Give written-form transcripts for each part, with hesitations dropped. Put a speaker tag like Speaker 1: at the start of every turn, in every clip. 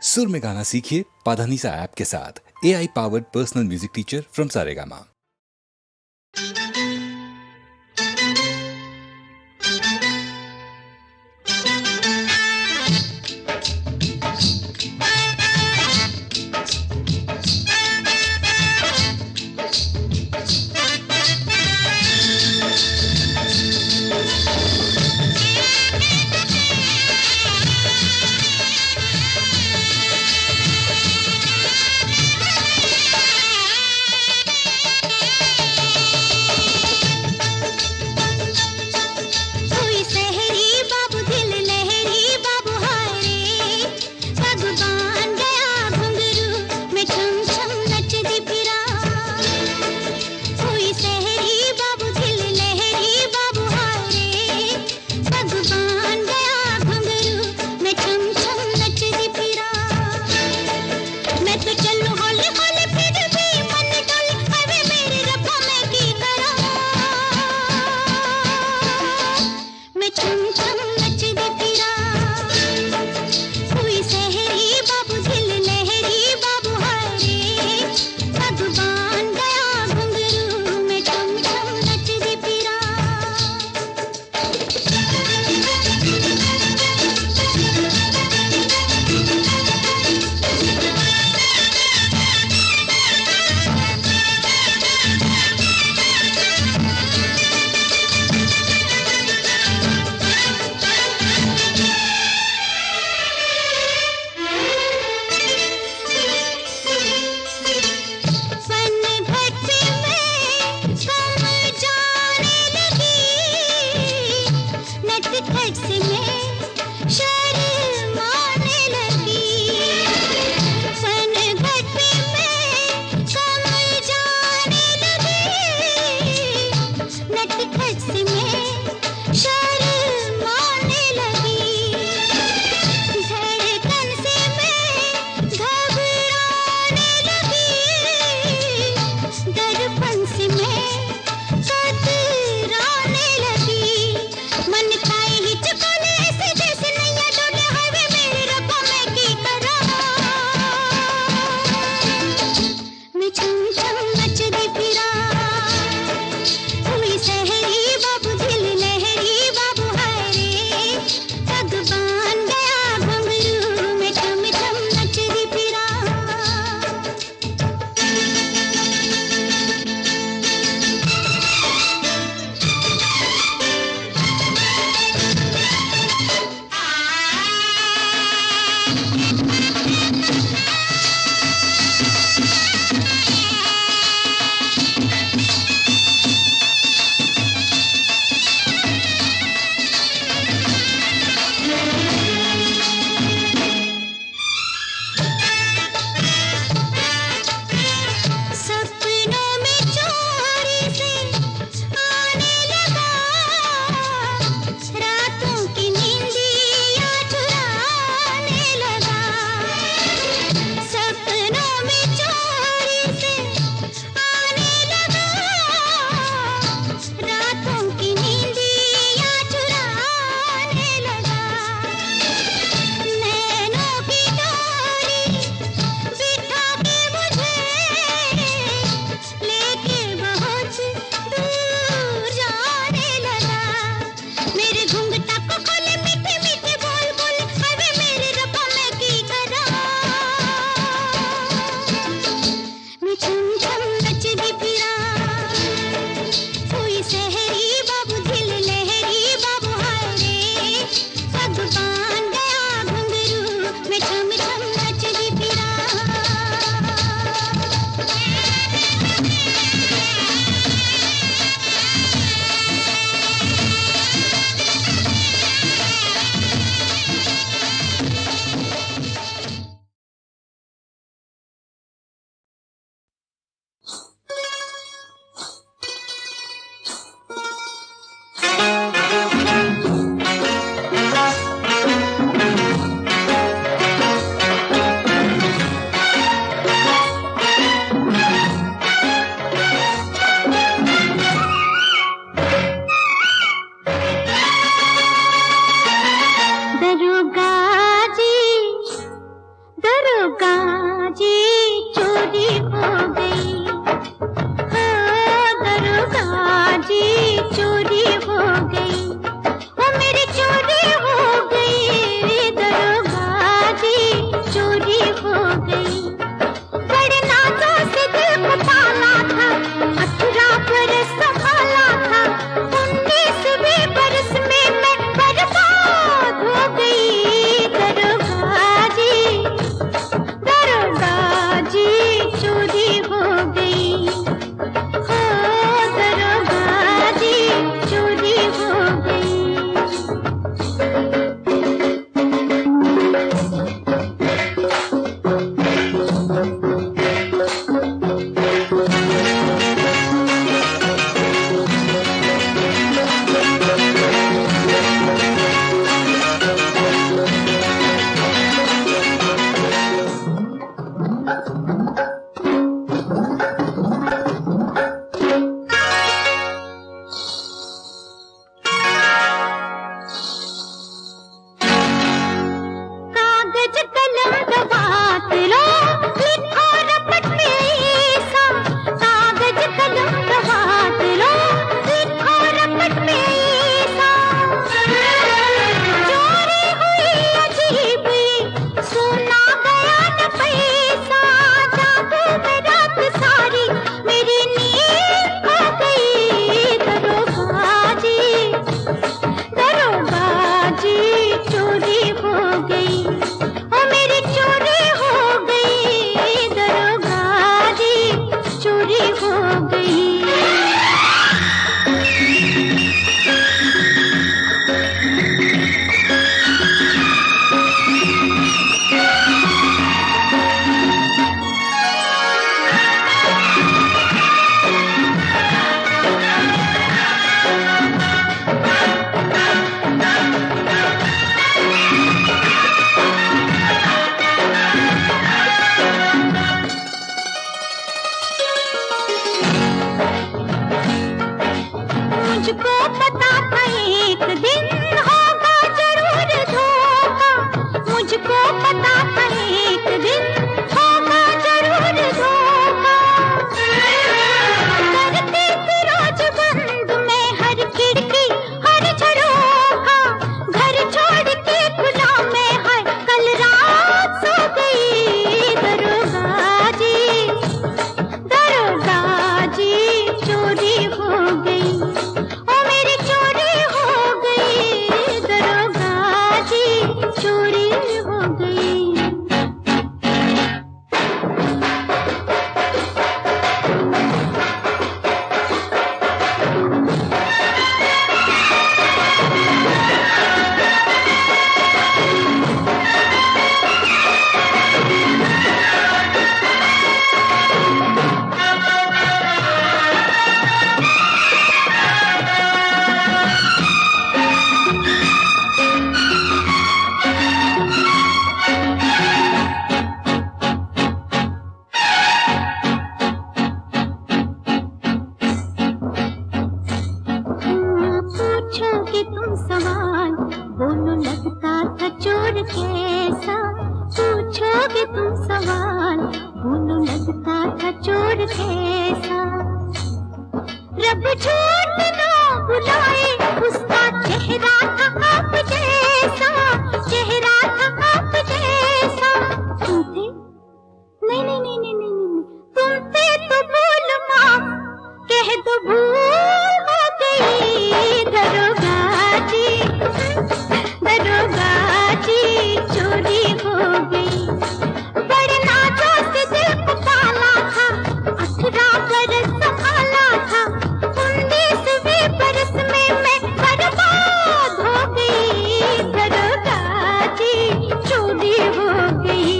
Speaker 1: सुर में गाना सीखिए पाधानीसा ऐप के साथ। AI powered personal music teacher from Saregama.
Speaker 2: कलम दबात लो, लिखो रपट में ऐसा। कागज कलम दबात लो, लिखो रपट में ऐसा। चोरी हुई अजीब सुना गया न पैसा। जागो मैं रात सारी मेरी नींद खो गई। दरोगा जी, दरोगा जी, चोरी हो गई, ओ मेरी चोरी हो गई। दरोगा जी, चोरी हो गई। मुझको पता था एक दिन होगा जरूर धोखा। मुझको पता था एक दिन होगा जरूर धोखा। करती थी रोज बंद मैं हर खिड़की हर झरोखा। घर छोड़ के खुला मैं हर कल रात सो गई। दरोगा जी, दरोगा जी, चोरी हो गई, ओ मेरी चोरी हो गई। दरोगा जी, चोरी हो गई। पूछोगे तुम सवाल, बोलो लगता था चोर कैसा। पूछोगे तुम सवाल, बोलो लगता था चोर कैसा। रब झूठ ना बुलाए, उसका चेहरा था आप जैसा। चेहरा था आप जैसा। तुम थे? नहीं नहीं नहीं नहीं नहीं नहीं, तुम थे तो भूल माफ कह दो, भूल हो गई। दरोगा जी, दरोगा जी, चोरी हो गई। बड़े नाजों से दिल को पाला था, 18 बरस संभाला था। 19वें बरस में मैं बर्बाद हो गई। दरोगा जी, चोरी हो गई।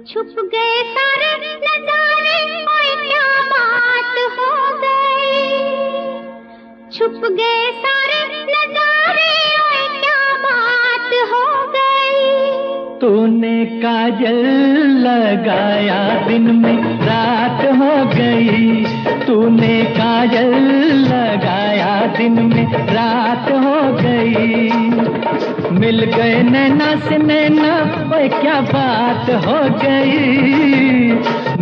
Speaker 2: छुप गए सारे नजारे, ओए क्या बात हो गई। छुप गए सारे नजारे, ओए क्या बात हो गई।
Speaker 3: तूने काजल लगाया दिन में रात हो गई। तूने काजल लगाया दिन में रात हो गई। मिल गए नैना से नैना, ओए क्या बात हो गई।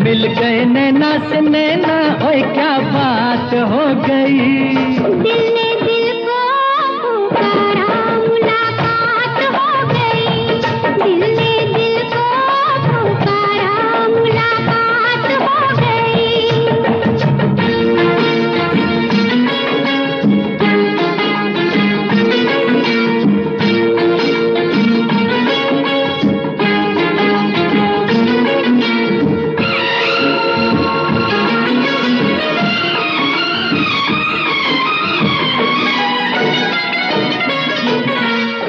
Speaker 3: मिल गए नैना से नैना, ओए क्या बात हो गई।
Speaker 2: दिल ने दिल को पुकारा, मुलाकात हो गई। दिल ने दिल को पुकारा, मुलाकात हो गई।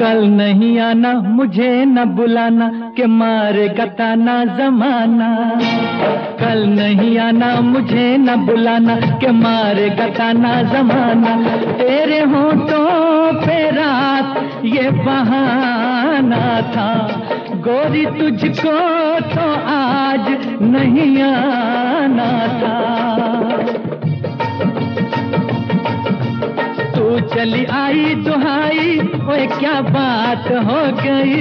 Speaker 3: कल नहीं आना, मुझे न बुलाना कि मारेगा ताना जमाना। कल नहीं आना, मुझे न बुलाना कि मारेगा ताना जमाना। तेरे होठों पे रात ये बहाना था, गोरी तुझको तो आज नहीं आना था। तू चली आई दुहाई, ओए क्या बात हो गई।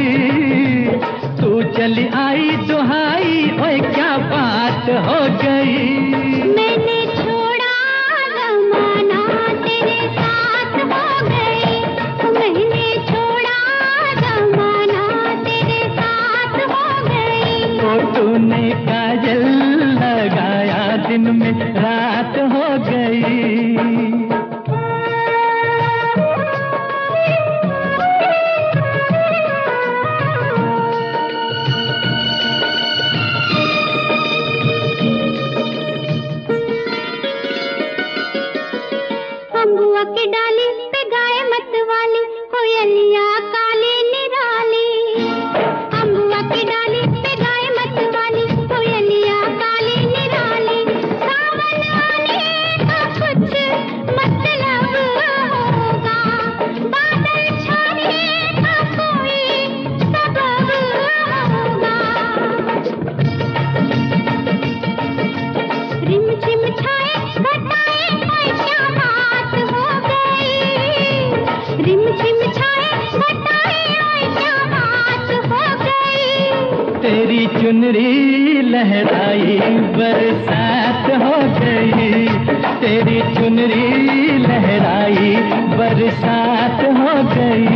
Speaker 3: तू चली आई दुहाई, ओए क्या बात हो गई।
Speaker 2: मैंने छोड़ा जमाना तेरे साथ हो गई। मैंने छोड़ा जमाना तेरे साथ हो गई।
Speaker 3: तो तूने काजल लगाया, दिन में रात हो गई।
Speaker 2: अम्बुआ की डाली पे गाय मत वाली, कोयलिया काली निराली। अम्बुआ की डाली पे गाय मत वाली, कोयलिया काली निराली। सावन आने का कुछ मतलब होगा, बादल छाने का कोई सबब होगा। रिम झिम छाए घटाए, ओए क्या बात हो गई। रिम झिम छाए घटाए, ओए क्या बात हो गई।
Speaker 3: तेरी चुनरी लहराई, बरसात हो गई। तेरी चुनरी लहराई, बरसात हो गई।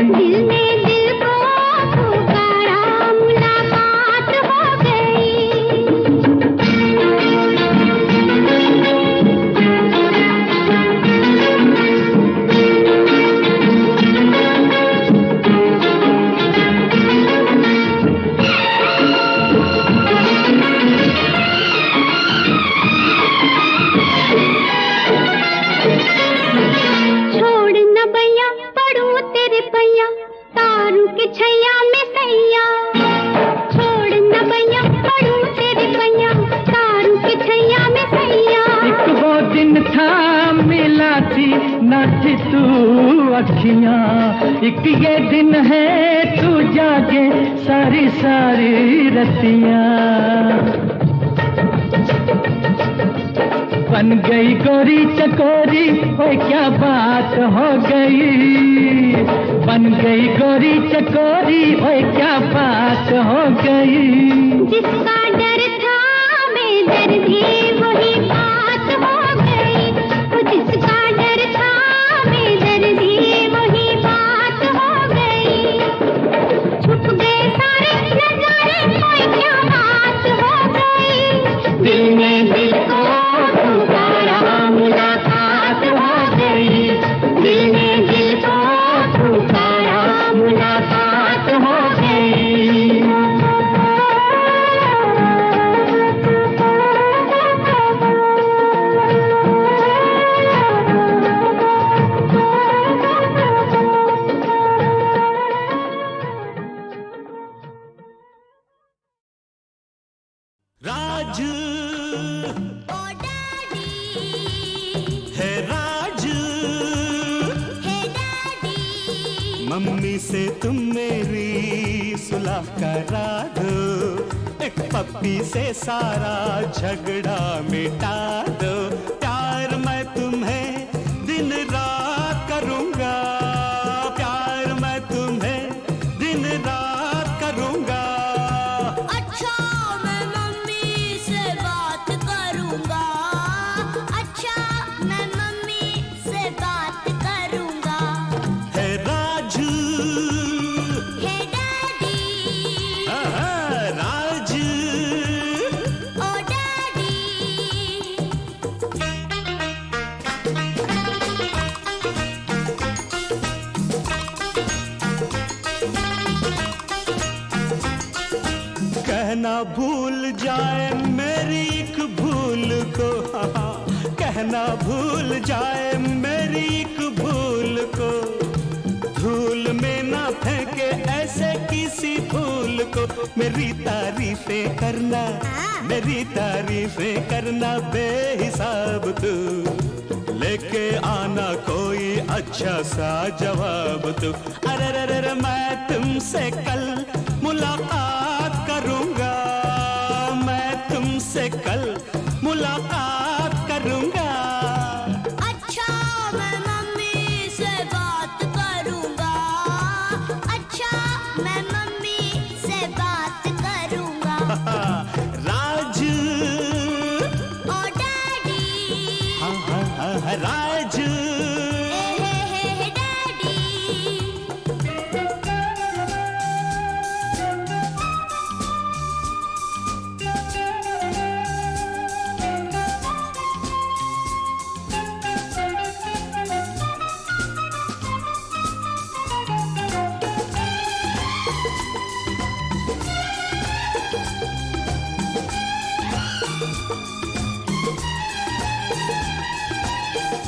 Speaker 2: दिल ने दिल को पुकारा, मुलाकात हो गई। छोड़ न भैया पड़ू तेरे पैया, तारू के छैया में सैया। छोड़ न भैया पड़ू तेरे पैया, तारू के छैया में सैया।
Speaker 3: एक वो दिन था मिला थी न थी तू अखियां, एक ये दिन है तू जागे सारी सारी रतियां। बन गई गोरी चकोरी, ओए क्या बात हो गई। बन गई गोरी चकोरी, ओए क्या बात हो गई।
Speaker 2: जिसका डर था बेदर्दी, वही बात हो गई। वो जिसका डर था बेदर्दी, वही बात हो गई। छुप गए सारे नजारे, कोई क्या बात हो गई।
Speaker 3: दिल में दिल को पुकारा, मुलाकात हो गई। दिल में दिल को पुकारा, मुलाकात हो गई।
Speaker 4: राज है राज, मम्मी से तुम मेरी सुलह करा दो। एक पप्पी से सारा झगड़ा मिटा दो। प्यार मैं तुम्हें दिन रात करूंगा, प्यार मैं तुम्हें दिन रात करूंगा।
Speaker 5: अच्छा मैं मम्मी से बात करूंगा। अच्छा मैं मम्मी से बात करूंगा।
Speaker 4: है राज,
Speaker 5: हे डैडी,
Speaker 4: राज।
Speaker 5: ओ डैडी।
Speaker 4: कहना भूल जाए मेरी एक भूल को, कहना भूल जाए मेरी एक भूल को। धूल में ना मेरी तारीफें करना, मेरी तारीफें करना बेहिसाब तू, लेके आना कोई अच्छा सा जवाब तू। अरे रे रे रे मैं तुमसे कल मुलाकात करूंगा, मैं तुमसे कल मुलाकात करूंगा।
Speaker 5: अच्छा मैं मम्मी से बात करूंगा, अच्छा मैं मम्मी से बात करूंगा।
Speaker 4: राज
Speaker 5: ओ डैडी,
Speaker 4: हाँ हाँ हाँ राज
Speaker 5: हे डैडी।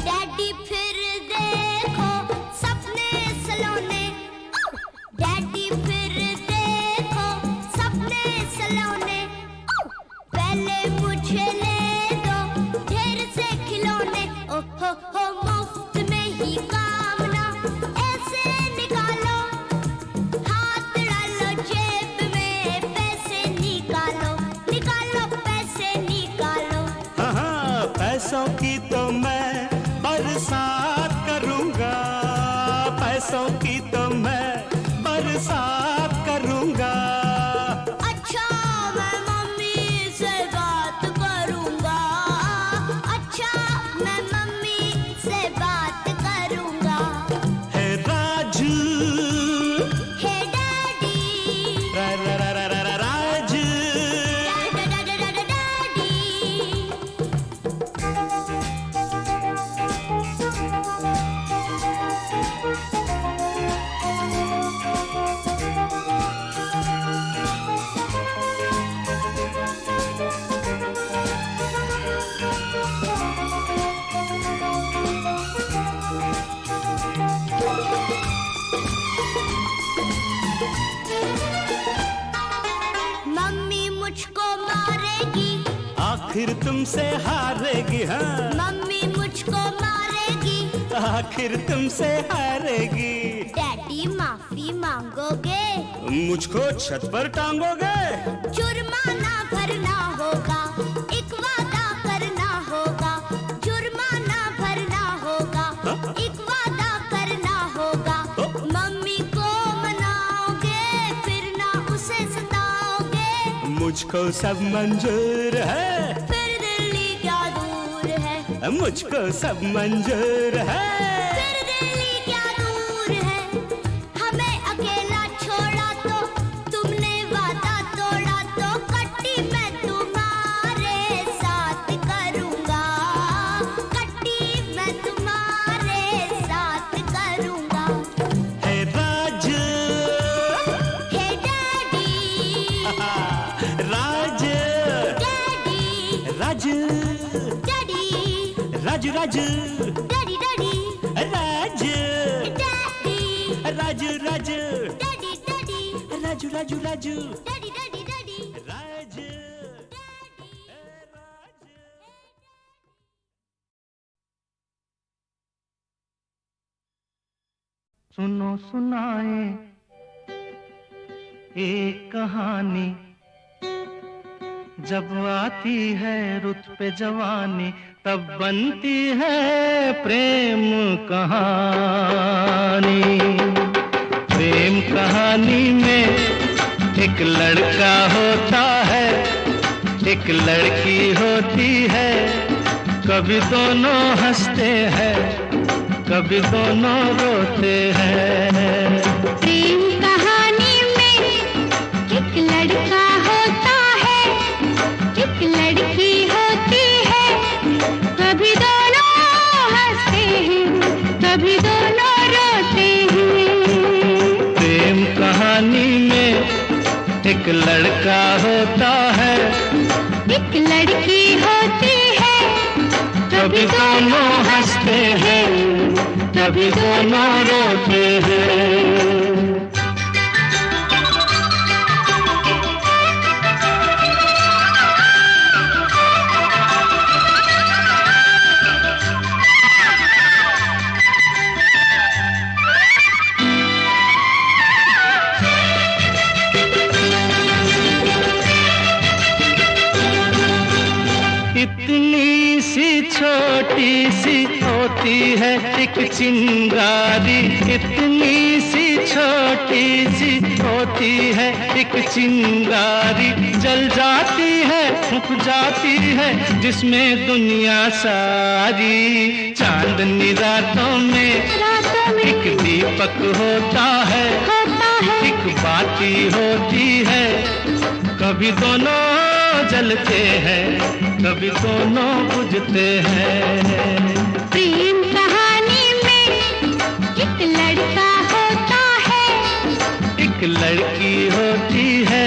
Speaker 5: डैडी फिर देखो सपने सलोने, डैडी फिर देखो सपने सलोने, पहले मुझे ले दो ढेर से खिलौने। ओहो हो मुफ्त में ही काम ना ऐसे निकालो, हाथ डालो जेब में पैसे निकालो, निकालो पैसे निकालो।
Speaker 4: हाँ हाँ पैसों की तो मैं बरसात करूंगा, पैसों की तो मैं बरसात करूंगा।
Speaker 5: अच्छा मैं मम्मी से बात करूंगा, अच्छा मैं मम्मी से बात करूंगा।
Speaker 4: है राजू
Speaker 5: हे डैडी,
Speaker 4: रा रा रा रा रा रा राज
Speaker 5: डैडी। मम्मी मुझको मारेगी,
Speaker 4: आखिर तुमसे हारेगी, हाँ
Speaker 5: मम्मी मुझको मारेगी।
Speaker 4: आखिर तुमसे हारेगी।
Speaker 5: डैडी माफी मांगोगे,
Speaker 4: मुझको छत पर टांगोगे,
Speaker 5: जुर्माना भरना होगा, एक वादा करना होगा, जुर्माना भरना होगा, एक वादा करना होगा। मम्मी को मनाओगे फिर ना उसे सताओगे,
Speaker 4: मुझको सब मंजूर है,
Speaker 5: फिर दिल्ली क्या दूर है,
Speaker 4: मुझको सब मंजूर है।
Speaker 5: फिर दिल्ली क्या दूर है। हमें अकेला छोड़ा तो तुमने वादा तोड़ा, तो कट्टी मैं तुम्हारे साथ करूंगा, कट्टी मैं तुम्हारे साथ करूंगा।
Speaker 4: है Raj
Speaker 5: hey daddy,
Speaker 4: Raj
Speaker 5: daddy,
Speaker 4: Raj
Speaker 5: daddy,
Speaker 4: Raj Raj
Speaker 5: daddy, daddy,
Speaker 4: Raj
Speaker 5: daddy,
Speaker 4: Raju Raju
Speaker 5: daddy, daddy,
Speaker 4: Raju Raju Raju
Speaker 5: daddy, daddy, daddy.
Speaker 4: Raj
Speaker 3: सुनो सुनाए एक कहानी, जब आती है रुत पे जवानी तब बनती है प्रेम कहानी। प्रेम कहानी में एक लड़का होता है, एक लड़की होती है, कभी दोनों हंसते हैं, कभी दोनों रोते हैं।
Speaker 2: प्रेम कहानी में एक लड़का होता है, एक लड़की होती है, कभी दोनों हंसते हैं, कभी दोनों रोते हैं।
Speaker 3: प्रेम कहानी में एक लड़का होता है,
Speaker 2: एक लड़की होती है,
Speaker 3: कभी दोनों हंसते हैं, कभी दोनों रोते हैं। सी होती है एक चिंगारी, इतनी सी छोटी सी होती है एक चिंगारी, जल जाती है फूंक जाती है जिसमें दुनिया सारी। चांदनी रातों में एक दीपक होता है, एक बाती होती है, कभी दोनों जलते हैं कभी दोनों बुझते हैं।
Speaker 2: प्रेम कहानी में एक लड़का होता है,
Speaker 3: एक लड़की होती है,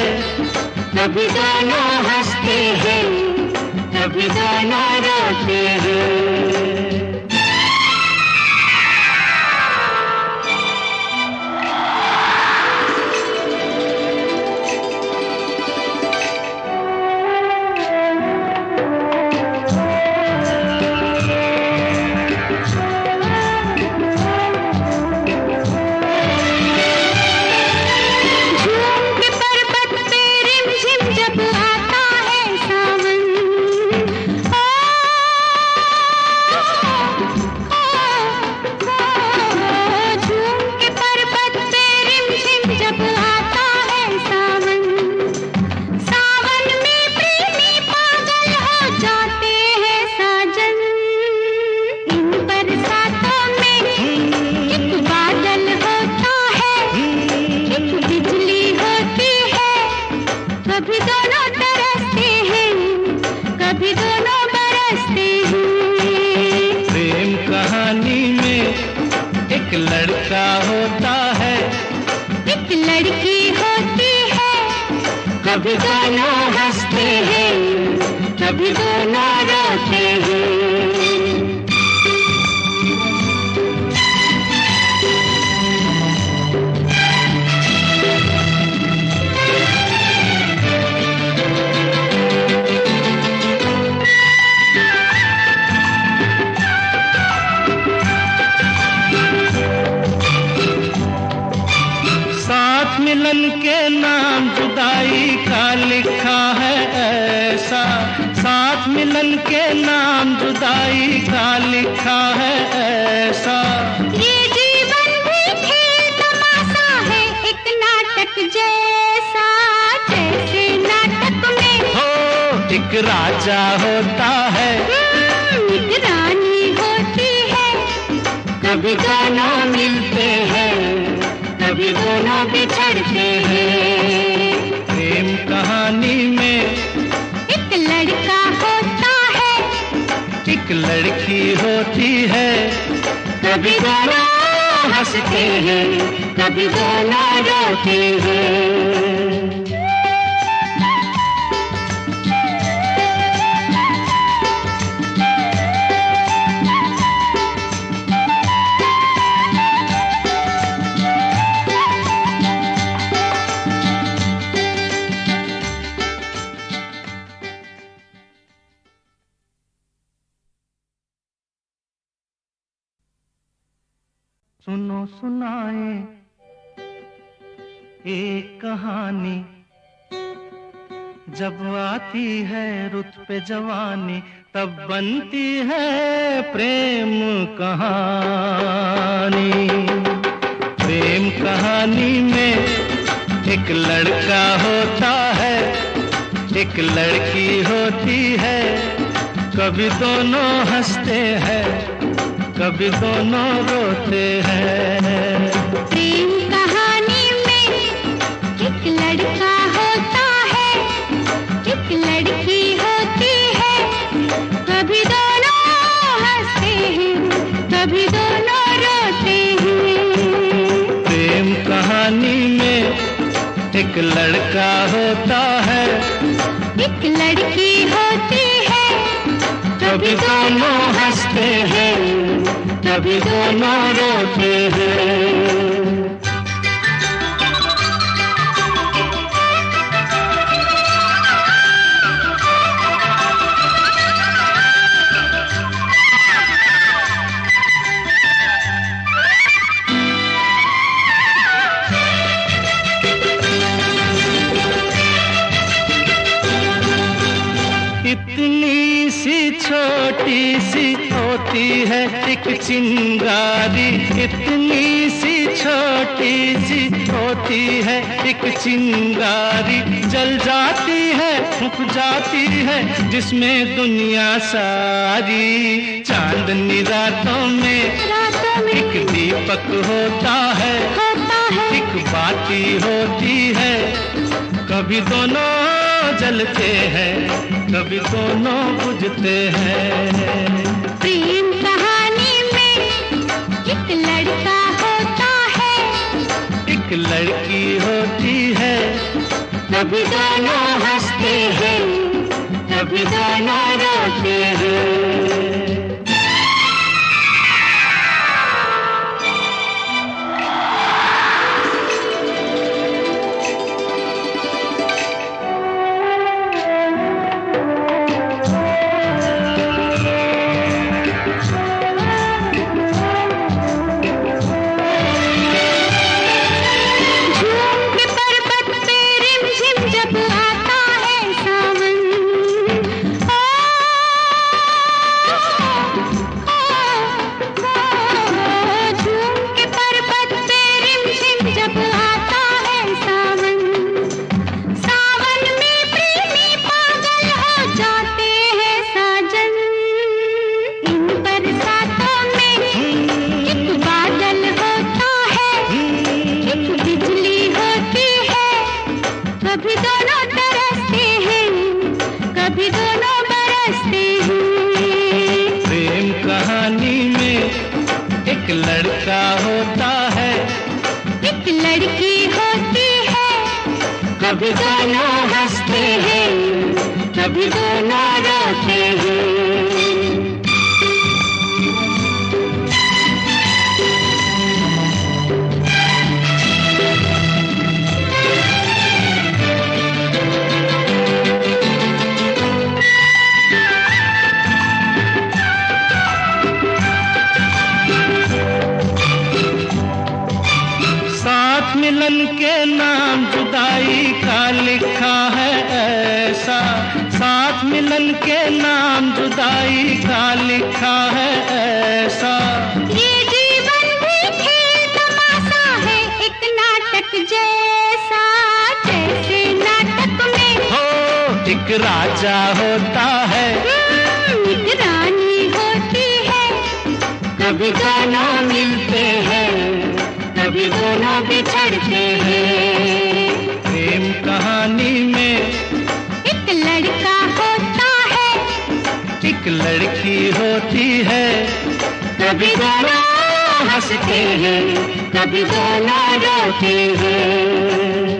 Speaker 2: कभी दोनों हंसते हैं कभी दोनों रोते हैं।
Speaker 3: लड़का होता है
Speaker 2: एक लड़की होती है,
Speaker 3: कभी
Speaker 2: दोनों हंसते हैं कभी दोनों रोते हैं।
Speaker 3: मिलन के नाम जुदाई का लिखा है ऐसा, साथ मिलन के नाम जुदाई का लिखा है ऐसा।
Speaker 2: ये जीवन भी खेल तमाशा है एक नाटक जैसा, जैसे नाटक में
Speaker 3: हो एक राजा होता है,
Speaker 2: एक रानी होती है,
Speaker 3: कभी दोनों मिलते हैं कभी दोनों बिछड़ते हैं। प्रेम कहानी में
Speaker 2: एक लड़का होता है,
Speaker 3: एक लड़की होती है,
Speaker 2: कभी दोनों
Speaker 3: हंसते हैं कभी दोनों रोते हैं। सुनो सुनाए एक कहानी, जब आती है रुत पे जवानी तब बनती है प्रेम कहानी। प्रेम कहानी में एक लड़का होता है, एक लड़की होती है, कभी दोनों हंसते हैं कभी दोनों रोते हैं।
Speaker 2: प्रेम कहानी में एक लड़का होता है, एक लड़की होती है, कभी दोनों हंसते हैं कभी दोनों रोते हैं।
Speaker 3: प्रेम कहानी में एक लड़का होता है,
Speaker 2: एक लड़की होती है,
Speaker 3: कभी दोनों हंसते हैं कभी दोनों रोते हैं। इतनी सी छोटी सी होती है एक चिंगारी, इतनी सी छोटी सी होती है एक चिंगारी, जल जाती है फूंक जाती है जिसमें दुनिया सारी। चांदनी रातों में एक दीपक होता है, एक बाती होती है, कभी दोनों जलते हैं कभी दोनों बुझते हैं।
Speaker 2: प्रेम कहानी में एक लड़का होता है,
Speaker 3: एक लड़की होती है,
Speaker 2: कभी दोनों हंसते हैं कभी दोनों रोते हैं। कभी दोनों तरसते हैं कभी दोनों बरसते हैं।
Speaker 3: प्रेम कहानी में एक लड़का होता है,
Speaker 2: एक लड़की होती है, कभी दोनों हंसते हैं कभी दोनों रोते हैं।
Speaker 3: मिलन के नाम जुदाई का लिखा है ऐसा, साथ मिलन के नाम जुदाई का लिखा है ऐसा।
Speaker 2: ये जीवन भी खेल तमाशा है एक नाटक जैसा, जैसे नाटक में
Speaker 3: हो एक राजा होता है,
Speaker 2: एक रानी होती है,
Speaker 3: कभी दोनों मिलते हैं कभी दोनों बिछड़ते हैं। प्रेम कहानी में
Speaker 2: एक लड़का होता है,
Speaker 3: एक लड़की होती है,
Speaker 2: कभी दोनों हंसते हैं कभी दोनों रोते हैं।